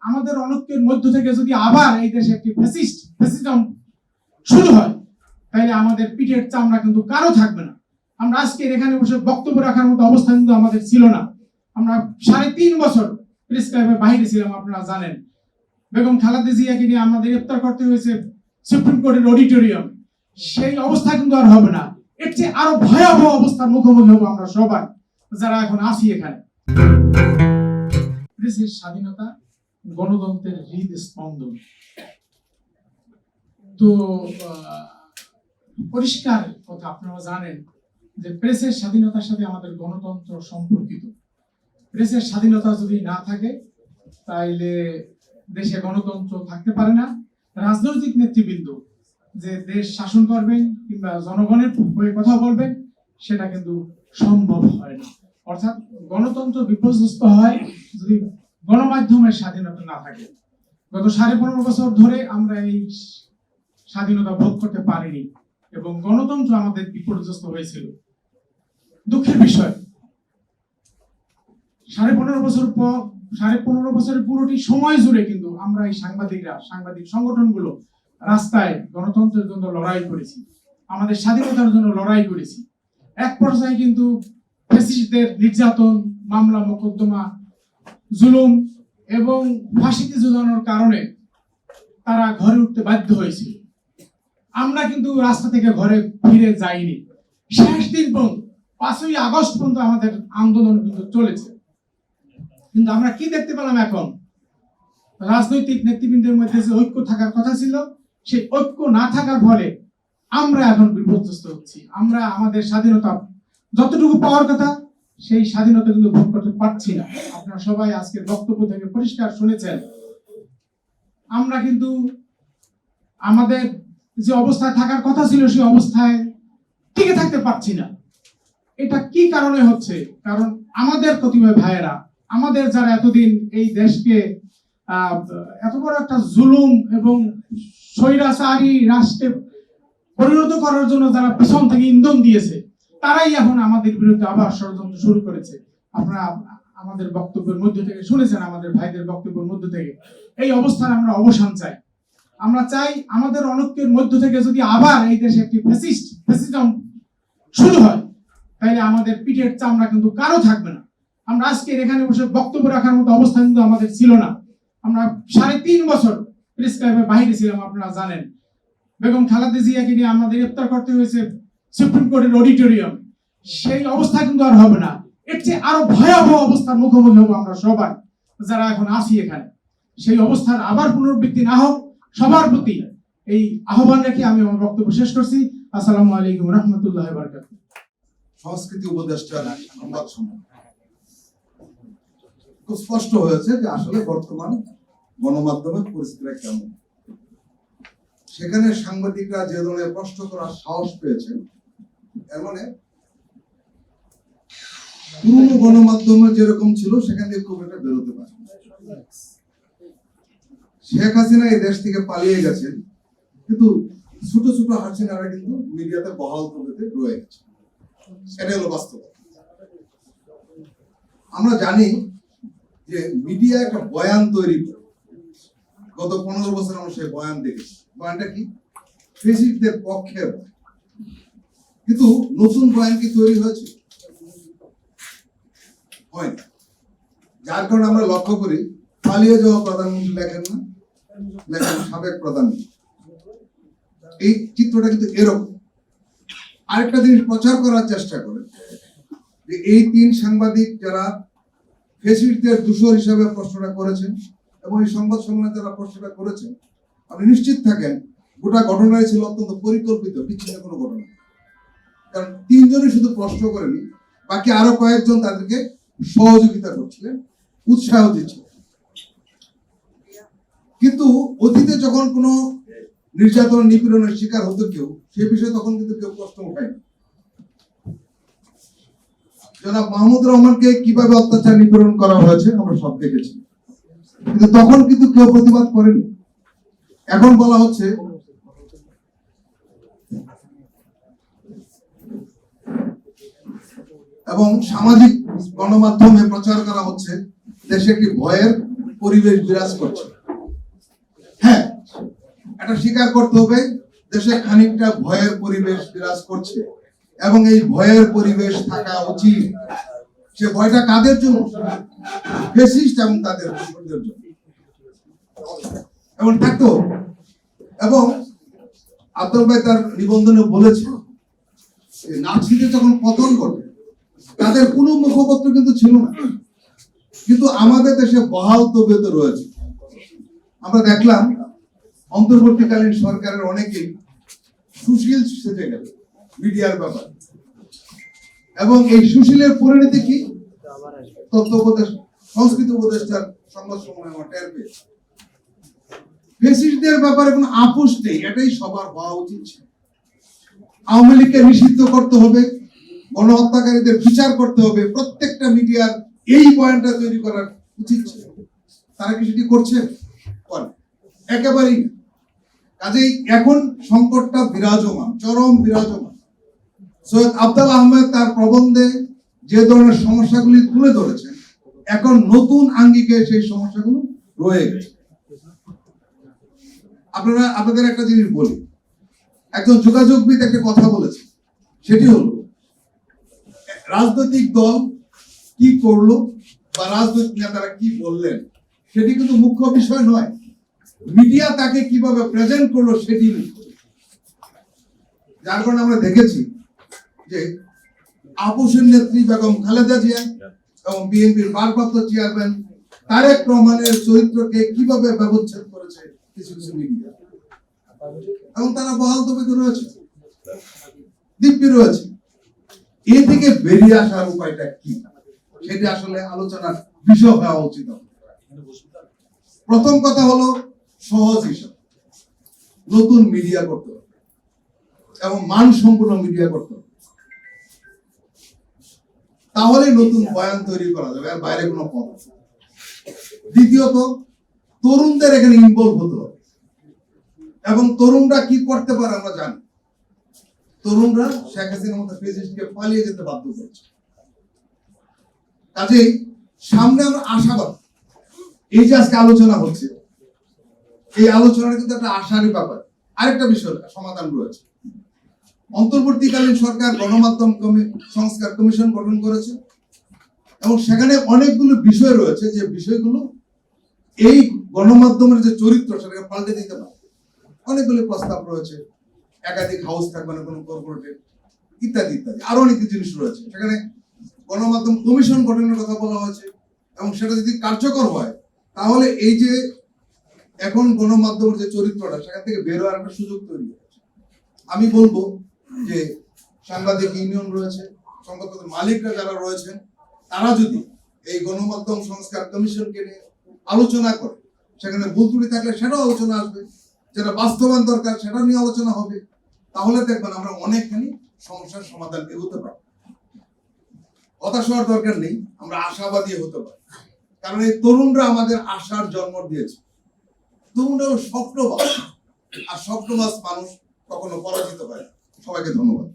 আমাদের অনৈক্যের মধ্য থেকে যদি আবার এই দেশে একটি ফ্যাসিজম শুরু হয়, তাহলে আমাদের পিঠের চামড়া কিন্তু কারো থাকবে না। আমরা আজকে এখানে বসে বক্তব্য রাখার মতো অবস্থা কিন্তু আমাদের ছিল না। আমরা 3.5 বছর প্রেস ক্লাবের বাইরে ছিলাম, আপনারা জানেন। বেগম খালেদা জিয়াকে নিয়ে আমাদের ইফতার করতে হয়েছে সুপ্রিম কোর্টের অডিটোরিয়াম। সেই অবস্থা কিন্তু আর হবে না। এর চেয়ে আরো ভয়াবহ অবস্থার মুখোমুখি হবো আমরা সবাই যারা এখন আছি এখানে। প্রেসের স্বাধীনতা গণতন্ত্রের হৃদস্পন্দন। তো পরিষ্কার কথা আপনারা জানেন যে প্রেসের স্বাধীনতার সাথে আমাদের গণতন্ত্র সম্পর্কিত। প্রেসের স্বাধীনতা যদি না থাকে তাইলে দেশে গণতন্ত্র থাকতে পারে না। রাজনৈতিক নেতৃবৃন্দ যে দেশ শাসন করবেন কিংবা জনগণের হয়ে কথা বলবেন সেটা কিন্তু সম্ভব হয় না। অর্থাৎ গণতন্ত্র বিপর্যস্ত হয় যদি গণমাধ্যমের স্বাধীনতা না থাকে। গত 15.5 বছর ধরে আমরা এই স্বাধীনতা ভোগ করতে পারিনি এবং গণতন্ত্র আমাদের বিপর্যস্ত হয়েছিল। দুঃখের বিষয়, 15.5 বছর পর 15.5 বছরের পুরোটি সময় জুড়ে কিন্তু আমরা এই সাংবাদিক সংগঠনগুলো রাস্তায় গণতন্ত্রের জন্য লড়াই করেছি, আমাদের স্বাধীনতার জন্য লড়াই করেছি। এক পর্যায়ে কিন্তু ফ্যাসিস্টদের নির্যাতন, মামলা মোকদ্দমা, জুলুম এবং ফাঁসিতে ঝুলানোর কারণে তারা ঘরে উঠতে বাধ্য হয়েছিল। আমরা কিন্তু রাস্তা থেকে ঘরে ফিরে যাইনি। শেষ দিন পর্যন্ত 5ই আগস্ট পর্যন্ত আমাদের আন্দোলন কিন্তু চলেছে। কিন্তু আমরা কি দেখতে পেলাম, এখন রাজনৈতিক নেতৃবৃন্দের মধ্যে যে ঐক্য থাকার কথা ছিল সেই ঐক্য না থাকার ফলে আমরা এখন বিপর্যস্ত হচ্ছি। আমরা আমাদের স্বাধীনতা যতটুকু পাওয়ার কথা সেই স্বাধীনতা কিন্তু ভোগ করতে পারছি না। আপনারা সবাই আজকের বক্তব্য থেকে পরিষ্কার শুনেছেন, আমরা কিন্তু আমাদের যে অবস্থায় থাকার কথা ছিল সেই অবস্থায় টিকে থাকতে পারছি না। এটা কি কারণে হচ্ছে? কারণ আমাদের প্রতিভায় ভাইয়েরা, আমাদের যারা এতদিন এই দেশকে এত বড় একটা জুলুম এবং স্বৈরাচারী রাষ্ট্রে পরিণত করার জন্য যারা পিছন থেকে ইন্ধন দিয়েছে, তারাই এখন আমাদের বিরুদ্ধে আবার ষড়যন্ত্র শুরু করেছে। আপনারা আমাদের বক্তব্যের মধ্যে থেকে শুনেছেন, আমাদের ভাইদের বক্তব্যের মধ্যে থেকে। এই অবস্থার আমরা অবসান চাই। আমরা চাই আমাদের অনৈক্যের মধ্য থেকে যদি আবার এই দেশে একটি ফ্যাসিজম শুরু হয়, তাহলে আমাদের পিঠের চামড়া কিন্তু কারো থাকবে না। আমরা আজকে এখানে বসে বক্তব্য রাখার মতো অবস্থা কিন্তু আমাদের ছিল না। আমরা 3.5 বছর প্রেস ক্লাবের বাইরে ছিলাম, আপনারা জানেন। বেগম খালেদা জিয়াকে নিয়ে আমাদের ইফতার করতে হয়েছে সুপ্রিম কোর্টের অডিটোরিয়াম। সেই অবস্থা কিন্তু আর হবে না। এর চেয়ে আরো ভয়াবহ অবস্থার মুখোমুখি হবো আমরা সবাই যারা এখন আছি এখানে। সেই অবস্থার আবার পুনরাবৃত্তি না হোক, সবার প্রতি এই আহ্বান রেখে আমি আমার বক্তব্য শেষ করছি। আসসালামু আলাইকুম রহমতুল্লাহ বারাকাতুহু। সংস্কৃতি উপদেষ্টা সংবাদ সম্মেলন খুব স্পষ্ট হয়েছে যে আসলে বর্তমান গণমাধ্যমের পরিস্থিতিটা কেমন। সেখানে সাংবাদিকরা যে ধরনের প্রশ্ন করার সাহস পেয়েছেন, এর মানে পুরনো গণমাধ্যমে যেরকম ছিল সেখান থেকে খুব একটা বেরোতে পারে। শেখ হাসিনা এই দেশ থেকে পালিয়ে গেছেন, কিন্তু ছোট ছোট হাসিনারা কিন্তু মিডিয়াতে বহাল তবিয়তে রয়ে গেছে। সেটা হলো বাস্তবতা। আমরা জানি যে মিডিয়া একটা বয়ান তৈরি করে। গত 15 বছর আমরা সেই বয়ান দেখেছি। বয়ানটা কি? ফ্যাসিস্টদের পক্ষে। কিন্তু নতুন বয়ান কি তৈরি হয়েছে? হয় না। যার কারণে আমরা লক্ষ্য করি পালিয়ে যাওয়া প্রধানমন্ত্রী লেখেন না, লেখেন সাবেক প্রধানমন্ত্রী। এই চিত্রটা কিন্তু এরকম। আরেকটা জিনিস প্রচার করার চেষ্টা করে যে এই 3 সাংবাদিক যারা ফ্যাসিস্টদের দূষর হিসাবে প্রশ্নটা করেছেন এবং এই সংবাদ সম্মেলনে যারা প্রশ্নটা করেছেন, আপনি নিশ্চিত থাকেন গোটা ঘটনাই ছিল অত্যন্ত পরিকল্পিত, বিচ্ছিন্ন কোনো ঘটনা। কারণ 3 জনই শুধু প্রশ্ন করেনি, বাকি আরো কয়েকজন তাদেরকে সহযোগিতা করছিলেন, উৎসাহ দিচ্ছিলেন। কিন্তু অতীতে যখন কোনো নির্যাতন নিপীড়নের শিকার হতো কেউ, সেই বিষয়ে তখন কিন্তু কেউ প্রশ্ন উঠায়নি। জনাব মাহমুদ রহমানকে কিভাবে অত্যাচার নিপীড়ন করা হয়েছে আমরা সব দেখেছি, কিন্তু তখন কিন্তু কেউ প্রতিবাদ করেনি। এখন বলা হচ্ছে এবং সামাজিক গণমাধ্যমে প্রচার করা হচ্ছে দেশে একটি ভয়ের পরিবেশ বিরাজ করছে। হ্যাঁ, এটা স্বীকার করতে হবে, দেশে খানিকটা ভয়ের পরিবেশ বিরাজ করছে এবং এই ভয়ের পরিবেশ থাকা উচিত। সে ভয়টা কাদের জন্য? ফ্যাসিস্ট এবং তাদের দোসরদের জন্য, এবং থাকতে হবে। এবং আব্দুল ভাই তার নিবন্ধনে বলেছে, নাৎসিদের যখন পতন ঘটে তাদের কোনো মুখপত্র কিন্তু ছিল না, কিন্তু আমাদের দেশে বহাল তবিয়তে রয়েছে। আমরা দেখলাম অন্তর্বর্তীকালীন সরকারের অনেকেই সুশীল সেজে গেল মিডিয়ার ব্যাপারে, এবং এই সুশীলের পরিণতি কি? তথ্য উপদেশ, সংস্কৃতি উপদেষ্টার সংবাদ সম্মেলনে আমরা টের পেয়েছি। ফ্যাসিস্টদের ব্যাপারে কোনো আপোষ নেই, এটাই সবার হওয়া উচিত ছিল। আওয়ামী লীগকে নিষিদ্ধ করতে হবে, গণহত্যাকারীদের বিচার করতে হবে, প্রত্যেকটা মিডিয়ার এই পয়েন্টটা তৈরি করার উচিত ছিল। তারা কি সেটি করছে? একেবারেই না। কাজেই এখন সংকটটা বিরাজমান, চরম বিরাজমান। সৈয়দ আফজাল আহমেদ তার প্রবন্ধে যে ধরনের সমস্যাগুলি তুলে ধরেছেন, এখন নতুন আঙ্গিকে সেই সমস্যাগুলো রয়ে গেছে। আপনাদের একটা জিনিস বলি, একজন যোগাযোগবিদ একটা কথা বলেছে, সেটি হলো রাজনৈতিক দল কি করলো বা রাজনৈতিক নেতারা কি বললেন সেটি কিন্তু মুখ্য বিষয় নয়, মিডিয়া তাকে কিভাবে প্রেজেন্ট করলো সেটি মুখ্য। যার কারণে আমরা দেখেছি যে আপোষের নেত্রী বেগম খালেদা জিয়া এবং বিএনপির ভারপ্রাপ্ত চেয়ারম্যান তারেক রহমানের চরিত্রকে কিভাবে ব্যবচ্ছেদ করেছে কিছু কিছু মিডিয়া, এবং তারা বহাল তবিয়তে রয়েছে, দিব্যি রয়েছে। এ থেকে বেরিয়ে আসার উপায়টা কি, সেটা আসলে আলোচনার বিষয় হওয়া উচিত। প্রথম কথা হলো সহজ হিসাব, নতুন মিডিয়া করতে হবে এবং মানসম্পন্ন মিডিয়া করতে হবে, তাহলে নতুন বয়ান তৈরি করা যাবে, আর বাইরে কোনো পথ। দ্বিতীয়ত, তরুণদের এখানে ইনভলভ হতে হবে, এবং তরুণরা কি করতে পারে আমরা জানি। তরুণরা শেখ হাসিনার মতো ফ্যাসিস্টকে পালিয়ে যেতে বাধ্য করছে। কাজেই সামনে আমরা আশাবাদ, এই যে আজকে আলোচনা হচ্ছে, এই আলোচনাটা কিন্তু একটা আশারই ব্যাপার। আরেকটা বিষয় সমাধান রয়েছে, অন্তর্বর্তীকালীন সরকার গণমাধ্যম সংস্কার কমিশন গঠন করেছে, এবং সেখানে অনেকগুলো বিষয় রয়েছে যে বিষয়গুলো এই গণমাধ্যমের যে চরিত্র সেটাকে পাল্টে দিতে পারে। অনেকগুলো প্রস্তাব রয়েছে, একাধিক হাউস থাকবে না কোনো কর্পোরেটে, ইত্যাদি ইত্যাদি, আরো অনেক জিনিস রয়েছে। সেখানে গণমাধ্যম কমিশন গঠনের কথা বলা হয়েছে, এবং সেটা যদি কার্যকর হয় তাহলে এই যে এখন গণমাধ্যমের যে চরিত্রটা সেখান থেকে বের হওয়ার একটা সুযোগ তৈরি হয়েছে। আমি বলবো যে সাংবাদিক ইউনিয়ন রয়েছে, সংবাদপত্রের মালিকরা যারা রয়েছেন, তারা যদি এই গণমাধ্যম সংস্কার কমিশনকে নিয়ে আলোচনা করে, সেখানে ভুল ত্রুটি থাকলে সেটাও আলোচনা আসবে, যেটা বাস্তবায়ন দরকার সেটা নিয়ে আলোচনা হবে, তাহলে দেখবেন আমরা অনেকখানি সমস্যার সমাধান এগোতে পারবো। হতাশ হওয়ার দরকার নেই, আমরা আশাবাদী হতে পারি, কারণ এই তরুণরা আমাদের আশার জন্ম দিয়েছে। তরুণরা স্বপ্নবাজ, আর স্বপ্নবাজ মানুষ কখনো পরাজিত হয় না। সবাইকে ধন্যবাদ।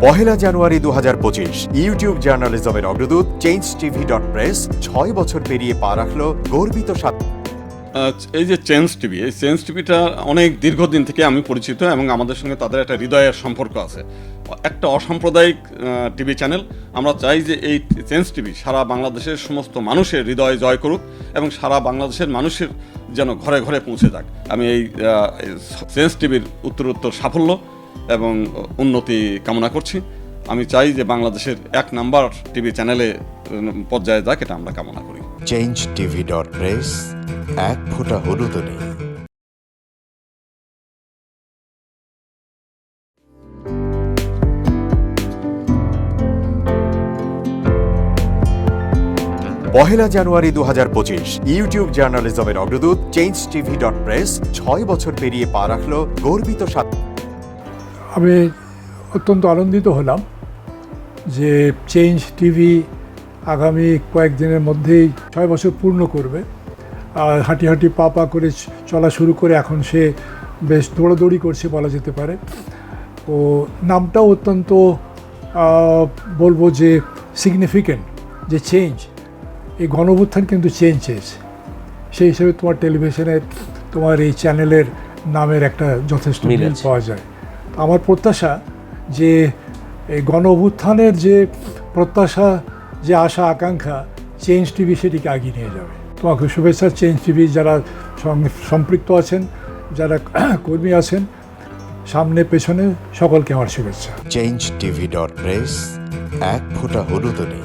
পহেলা জানুয়ারি 2025 ইউটিউব জার্নালিজমের অগ্রদূত changeTV.press 6 বছর পেরিয়ে পা রাখলো গর্বিত এই যে চেঞ্জ টিভি, এই চেঞ্জ টিভিটা অনেক দীর্ঘদিন থেকে আমি পরিচিত, এবং আমাদের সঙ্গে তাদের একটা হৃদয়ের সম্পর্ক আছে, একটা অসাম্প্রদায়িক টিভি চ্যানেল। আমরা চাই যে এই চেঞ্জ টিভি সারা বাংলাদেশের সমস্ত মানুষের হৃদয় জয় করুক, এবং সারা বাংলাদেশের মানুষের যেন ঘরে ঘরে পৌঁছে যাক। আমি এই চেঞ্জ টিভির উত্তরোত্তর সাফল্য এবং উন্নতি কামনা করছি। আমি চাই যে বাংলাদেশের 1 নাম্বার টিভি চ্যানেলে পর্যায়ে যাক, এটা আমরা কামনা করি। changeTV.press, এক ফোঁটা হলুদও নেই। পহেলা জানুয়ারি 2025 ইউটিউব জার্নালিজমের অগ্রদূত changeTV.press 6 বছর পেরিয়ে পা রাখলো গর্বিত আমি অত্যন্ত আনন্দিত হলাম যে চেঞ্জ টিভি আগামী কয়েকদিনের মধ্যেই 6 বছর পূর্ণ করবে। আর হাঁটি হাঁটি পা পা করে চলা শুরু করে এখন সে বেশ দৌড়াদৌড়ি করছে বলা যেতে পারে। ও নামটাও অত্যন্ত বলবো যে সিগনিফিকেন্ট যে চেঞ্জ, এই গণঅভ্যুত্থান কিন্তু চেঞ্জ চেয়েছে। সেই হিসেবে তোমার টেলিভিশনে তোমার এই চ্যানেলের নামের একটা যথেষ্ট মিল মিল আছে। পাওয়া যায়। আমার প্রত্যাশা যে এই গণঅভ্যুত্থানের যে প্রত্যাশা, যে আশা আকাঙ্ক্ষা, চেঞ্জ টিভি সেটিকে এগিয়ে নিয়ে যাবে। তোমাকে শুভেচ্ছা। চেঞ্জ টিভি যারা সম্পৃক্ত আছেন, যারা কর্মী আছেন, সামনে পেছনে সকলকে আমার শুভেচ্ছা। changeTV.press, এক ফোঁটা হলুদ নেই।